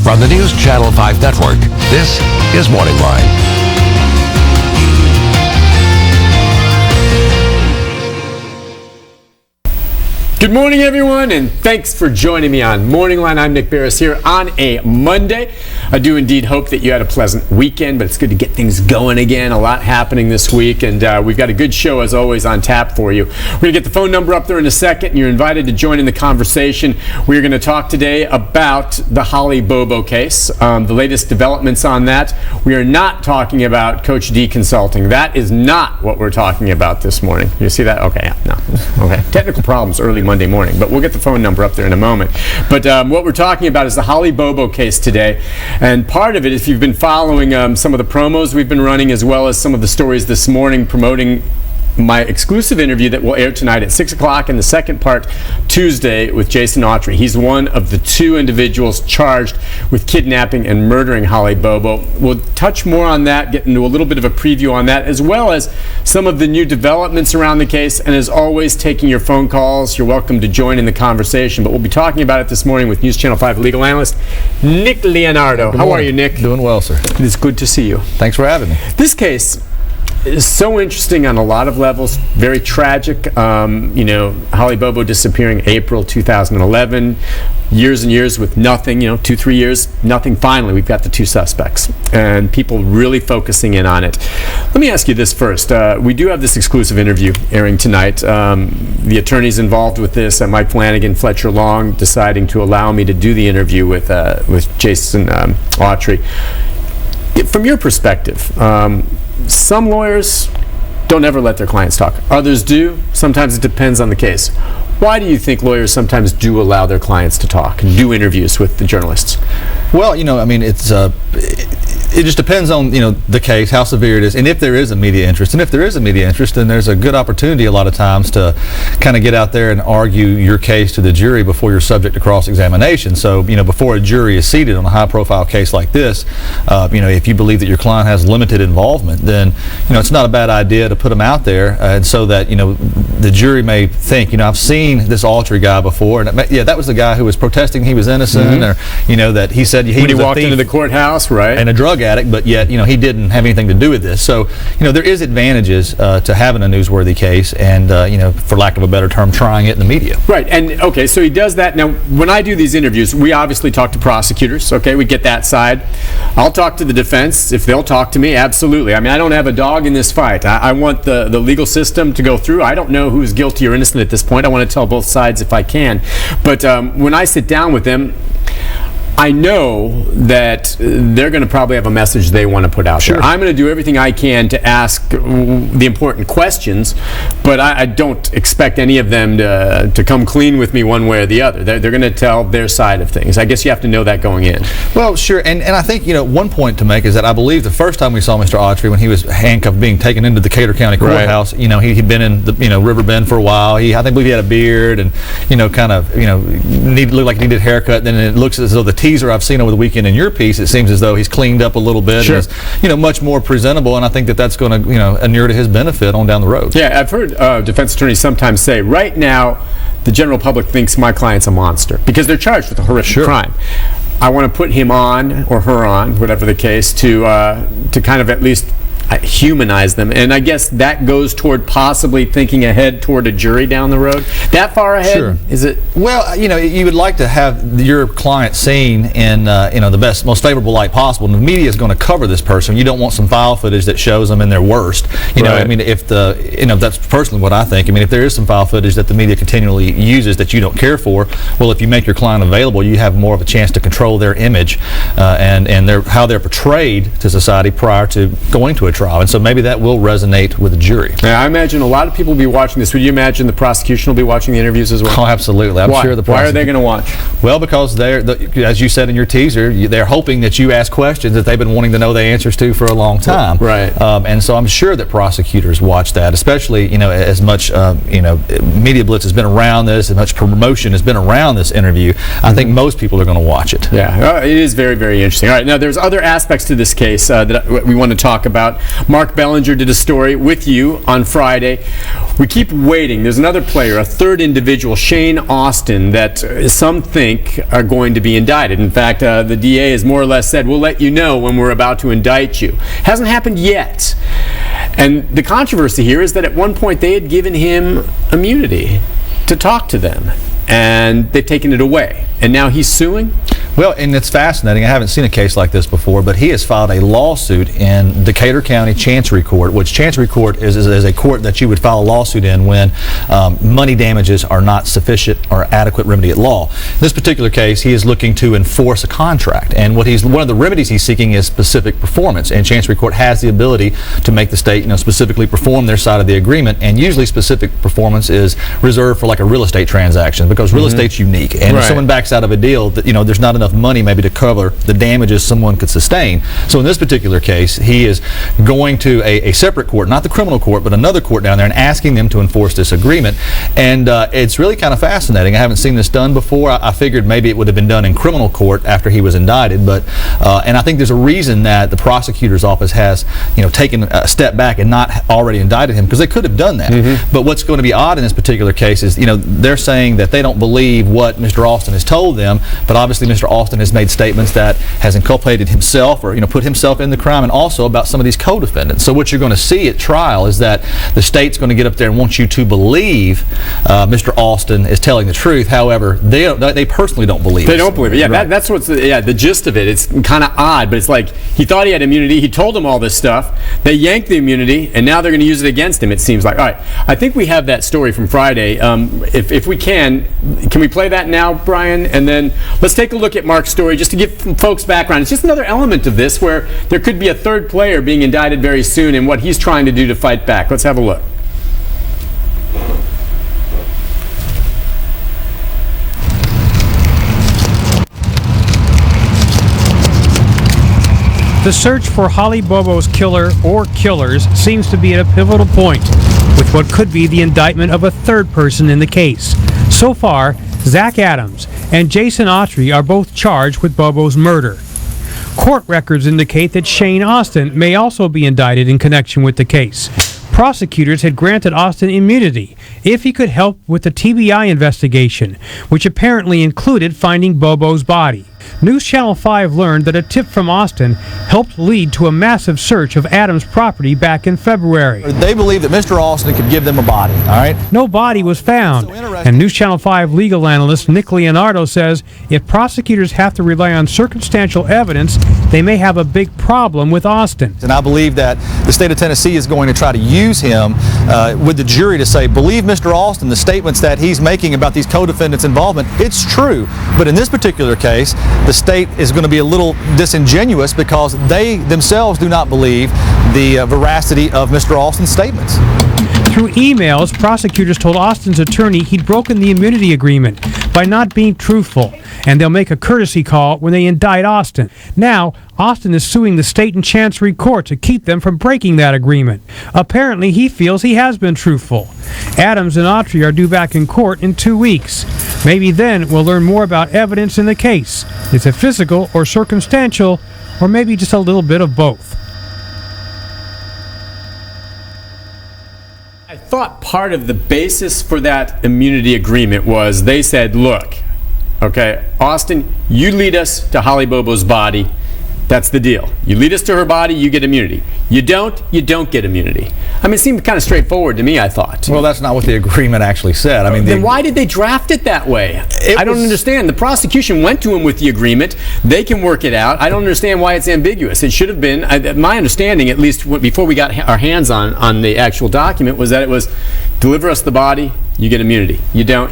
From the News Channel 5 Network, this is MorningLine. Good morning, everyone, and thanks for joining me on MorningLine. I'm Nick Barris here on a Monday. I do indeed hope that you had a pleasant weekend, but it's good to get things going again. A lot happening this week, and we've got a good show, as always, on tap for you. We're going to get the phone number up there in a second, and you're invited to join in the conversation. We're going to talk today about the Holly Bobo case, the latest developments on that. We are not talking about Coach D Consulting. That is not what we're talking about this morning. You see that? Okay, no. Okay. Technical problems early Monday morning, but we'll get the phone number up there in a moment. But what we're talking about is the Holly Bobo case today, and part of it, if you've been following some of the promos we've been running, as well as some of the stories this morning promoting my exclusive interview that will air tonight at 6 o'clock, and the second part Tuesday with Jason Autry. He's one of the two individuals charged with kidnapping and murdering Holly Bobo. We'll touch more on that, get into a little bit of a preview on that, as well as some of the new developments around the case, and as always, taking your phone calls. You're welcome to join in the conversation, but we'll be talking about it this morning with News Channel 5 legal analyst Nick Leonardo. How are you, Nick? Doing well, sir. It is good to see you. Thanks for having me. This case is so interesting on a lot of levels, very tragic. Holly Bobo disappearing April 2011, years and years with nothing, 2-3 years, nothing. Finally, we've got the two suspects and people really focusing in on it. Let me ask you this first. We do have this exclusive interview airing tonight. The attorneys involved with this, Mike Flanagan, Fletcher Long, deciding to allow me to do the interview with Jason Autry. From your perspective, some lawyers don't ever let their clients talk. Others do. Sometimes it depends on the case. Why do you think lawyers sometimes do allow their clients to talk and do interviews with the journalists? Well, it just depends on, the case, how severe it is, and if there is a media interest. And if there is a media interest, then there's a good opportunity a lot of times to kind of get out there and argue your case to the jury before you're subject to cross-examination. So, before a jury is seated on a high-profile case like this, if you believe that your client has limited involvement, then, it's not a bad idea to put them out there, and so that, the jury may think, I've seen this Autry guy before, and that was the guy who was protesting he was innocent, or, that he said he was walked into the courthouse, right? And a drug addict, but yet, he didn't have anything to do with this. So, there is advantages to having a newsworthy case and, for lack of a better term, trying it in the media. Right, and okay, so he does that. Now, when I do these interviews, we obviously talk to prosecutors, okay? We get that side. I'll talk to the defense if they'll talk to me, absolutely. I mean, I don't have a dog in this fight. I want the legal system to go through. I don't know who's guilty or innocent at this point. I want to tell both sides if I can. But when I sit down with them, I know that they're going to probably have a message they want to put out there. I'm going to do everything I can to ask the important questions, but I don't expect any of them to come clean with me one way or the other. They're going to tell their side of things. I guess you have to know that going in. Well, sure, and I think, one point to make is that I believe the first time we saw Mr. Autry, when he was handcuffed being taken into the Decatur County Courthouse, he'd been in the River Bend for a while. I believe he had a beard and, looked like he needed a haircut. Then it looks as though the teaser I've seen over the weekend in your piece, it seems as though he's cleaned up a little bit and is, much more presentable, and I think that that's going to, inure to his benefit on down the road. Yeah, I've heard defense attorneys sometimes say, right now, the general public thinks my client's a monster because they're charged with a horrific crime. I want to put him on, or her on, whatever the case, to kind of at least humanize them, and I guess that goes toward possibly thinking ahead toward a jury down the road. That far ahead, is it? Well, you would like to have your client seen in the best, most favorable light possible. And the media is going to cover this person. You don't want some file footage that shows them in their worst. If that's personally what I think. If there is some file footage that the media continually uses that you don't care for, well, if you make your client available, you have more of a chance to control their image and how they're portrayed to society prior to going to a trial, and so maybe that will resonate with the jury. Yeah, I imagine a lot of people will be watching this. Would you imagine the prosecution will be watching the interviews as well? Oh, absolutely. I'm sure the prosecution. Why are they going to watch? Well, because as you said in your teaser, they're hoping that you ask questions that they've been wanting to know the answers to for a long time. Right. And so I'm sure that prosecutors watch that, especially as much media blitz has been around this, as much promotion has been around this interview. I think most people are going to watch it. Yeah, it is very, very interesting. All right, now there's other aspects to this case that we want to talk about. Mark Bellinger did a story with you on Friday. We keep waiting. There's another player, a third individual, Shane Austin, that some think are going to be indicted. In fact, the DA has more or less said, we'll let you know when we're about to indict you. Hasn't happened yet. And the controversy here is that at one point they had given him immunity to talk to them, and they've taken it away. And now he's suing? Well, and it's fascinating. I haven't seen a case like this before, but he has filed a lawsuit in Decatur County Chancery Court, which Chancery Court is a court that you would file a lawsuit in when money damages are not sufficient or adequate remedy at law. In this particular case, he is looking to enforce a contract, and one of the remedies he's seeking is specific performance, and Chancery Court has the ability to make the state, specifically perform their side of the agreement, and usually specific performance is reserved for like a real estate transaction, because real estate's unique, and if someone backs out of a deal, that there's not enough money maybe to cover the damages someone could sustain. So in this particular case, he is going to a separate court, not the criminal court, but another court down there, and asking them to enforce this agreement. And it's really kind of fascinating. I haven't seen this done before. I figured maybe it would have been done in criminal court after he was indicted, but and I think there's a reason that the prosecutor's office has taken a step back and not already indicted him, because they could have done that. But what's going to be odd in this particular case is they're saying that they don't believe what Mr. Austin has told them, but obviously Mr. Austin has made statements that has inculpated himself or put himself in the crime, and also about some of these co-defendants. So what you're going to see at trial is that the state's going to get up there and want you to believe Mr. Austin is telling the truth. However, they personally don't believe it. They don't believe it. Yeah, right. That's what's the gist of it. It's kind of odd, but it's like he thought he had immunity. He told them all this stuff. They yanked the immunity, and now they're going to use it against him, it seems like. All right, I think we have that story from Friday. If we can we play that now, Brian? And then let's take a look at Mark's story just to give folks background. It's just another element of this where there could be a third player being indicted very soon and what he's trying to do to fight back. Let's have a look. The search for Holly Bobo's killer or killers seems to be at a pivotal point, with what could be the indictment of a third person in the case. So far, Zach Adams and Jason Autry are both charged with Bobo's murder. Court records indicate that Shane Austin may also be indicted in connection with the case. Prosecutors had granted Austin immunity if he could help with the TBI investigation, which apparently included finding Bobo's body. NewsChannel 5 learned that a tip from Austin helped lead to a massive search of Adams' property back in February. They believe that Mr. Austin could give them a body, all right? No body was found, and NewsChannel 5 legal analyst Nick Leonardo says if prosecutors have to rely on circumstantial evidence, they may have a big problem with Austin. And I believe that the state of Tennessee is going to try to use him with the jury to say, believe Mr. Austin, the statements that he's making about these co-defendants' involvement, it's true. But in this particular case, the state is going to be a little disingenuous because they themselves do not believe the veracity of Mr. Austin's statements. Through emails, prosecutors told Austin's attorney he'd broken the immunity agreement by not being truthful, and they'll make a courtesy call when they indict Austin. Now, Austin is suing the state and Chancery Court to keep them from breaking that agreement. Apparently, he feels he has been truthful. Adams and Autry are due back in court in 2 weeks. Maybe then we'll learn more about evidence in the case. Is it physical or circumstantial, or maybe just a little bit of both? I thought part of the basis for that immunity agreement was they said, look, okay, Austin, you lead us to Holly Bobo's body. That's the deal. You lead us to her body, you get immunity. You don't get immunity. I mean, it seemed kind of straightforward to me, I thought. Well, that's not what the agreement actually said. I mean, then why did they draft it that way? I don't understand. The prosecution went to him with the agreement. They can work it out. I don't understand why it's ambiguous. It should have been, my understanding, at least before we got our hands on the actual document, was that it was deliver us the body, you get immunity. You don't.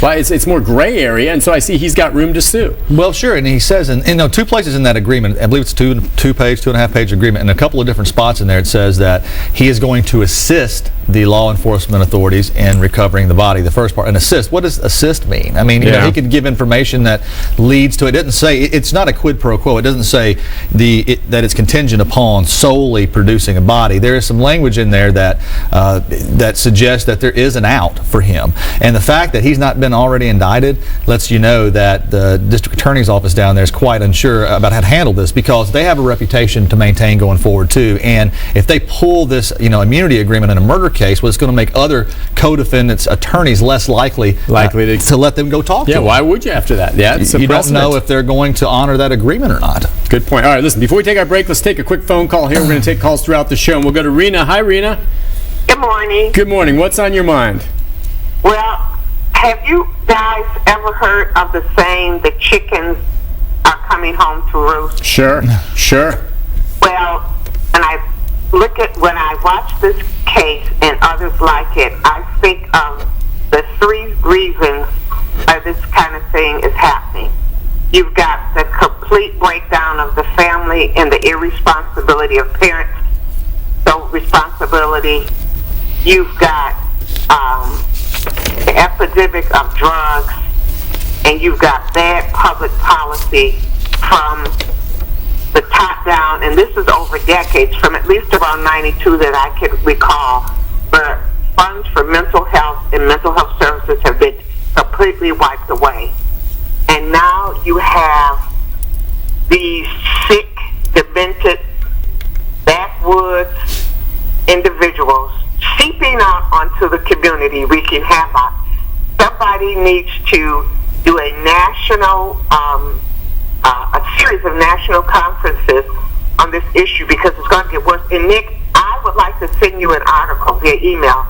Well, it's more gray area, and so I see he's got room to sue. Well, sure, and he says in 2 places in that agreement, I believe it's 2.5-page agreement, and a couple of different spots in there it says that he is going to assist the law enforcement authorities in recovering the body. The first part, an assist. What does assist mean? I mean, he could give information that leads to it. It doesn't say, it's not a quid pro quo. It doesn't say that it's contingent upon solely producing a body. There is some language in there that suggests that there is an out for him, and the fact that he's not been already indicted lets you know that the district attorney's office down there is quite unsure about how to handle this, because they have a reputation to maintain going forward too. And if they pull this, immunity agreement in a murder case, well, it's going to make other co-defendants' attorneys less likely to let them go talk to them. Why would you after that? Yeah, it's you don't know if they're going to honor that agreement or not. Good point. All right, listen, before we take our break, let's take a quick phone call here. We're going to take calls throughout the show, and we'll go to Rena. Hi, Rena. Good morning. Good morning. What's on your mind? Well, have you guys ever heard of the saying, the chickens are coming home to roost? Sure. Well, when I watch this case and others like it, I think of the 3 reasons why this kind of thing is happening. You've got the complete breakdown of the family and the irresponsibility of parents. So responsibility. You've got the epidemic of drugs, and you've got bad public policy from the top down, and this is over decades, from at least around 92 that I can recall, where funds for mental health and mental health services have been completely wiped away. And now you have these sick, demented, backwoods individuals seeping out onto the community, wreaking havoc. Somebody needs to do a national, a series of national conferences on this issue, because it's going to get worse. And Nick, I would like to send you an article via email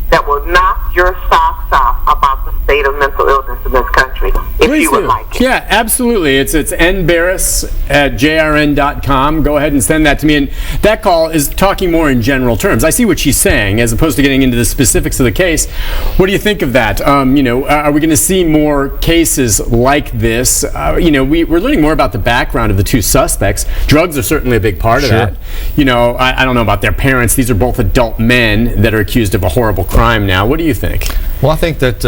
that will knock your socks off about the state of mental illness in this country, if you would like it. Yeah, absolutely. It's nbarris@jrn.com. Go ahead and send that to me. And that call is talking more in general terms. I see what she's saying, as opposed to getting into the specifics of the case. What do you think of that? Are we going to see more cases like this? We're learning more about the background of the 2 suspects. Drugs are certainly a big part of that. I don't know about their parents. These are both adult men that are accused of a horrible crime now. What do you think? Well, I think that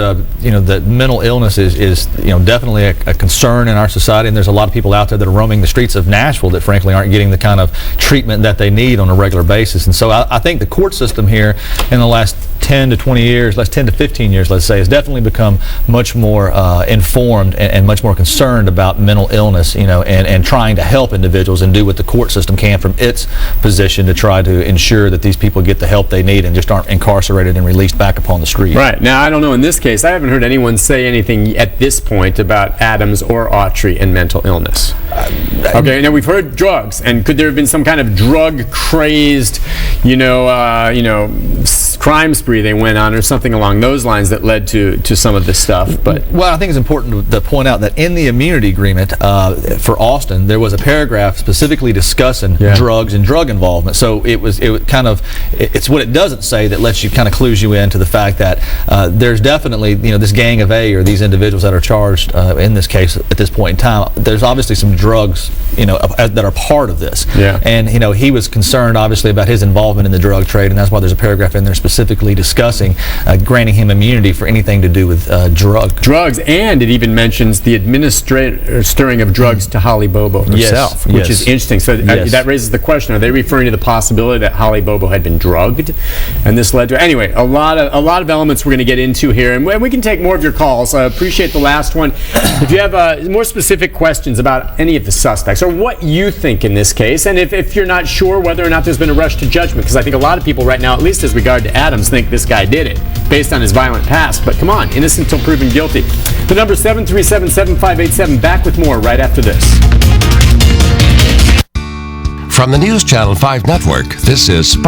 that mental illness is definitely a concern in our society, and there's a lot of people out there that are roaming the streets of Nashville that frankly aren't getting the kind of treatment that they need on a regular basis. And so I think the court system here in the last 10 to 20 years, last 10 to 15 years, let's say, has definitely become much more informed and much more concerned about mental illness, and trying to help individuals and do what the court system can from its position to try to ensure that these people get the help they need and just aren't incarcerated and released back upon the street. Right. Now, I don't know, in this case, I haven't heard anyone say anything at this point about Adams or Autry and mental illness. Okay, now we've heard drugs, and could there have been some kind of drug-crazed, crime spree they went on, or something along those lines that led to some of this stuff? But well, I think it's important to point out that in the immunity agreement for Austin, there was a paragraph specifically discussing drugs and drug involvement. So it's what it doesn't say that lets you kind of clues you into the fact that there's definitely this gang of A, or these individuals that are charged in this case at this point in time. There's obviously some drugs that are part of this. Yeah. And he was concerned obviously about his involvement in the drug trade, and that's why there's a paragraph in there specifically discussing granting him immunity for anything to do with drugs. And it even mentions the administering of drugs to Holly Bobo herself, which is interesting. So that raises the question: are they referring to the possibility that Holly Bobo had been drugged, and this led to anyway? A lot of elements we're going to get into here, and we can take more of your calls. I appreciate the last one. If you have more specific questions about any of the suspects or what you think in this case, and if you're not sure whether or not there's been a rush to judgment, because I think a lot of people right now, at least as regard to Adams, think this guy did it based on his violent past. But come on, innocent till proven guilty. The number 737-7587. Back with more right after this. From the NewsChannel 5 network, this is Spotlight.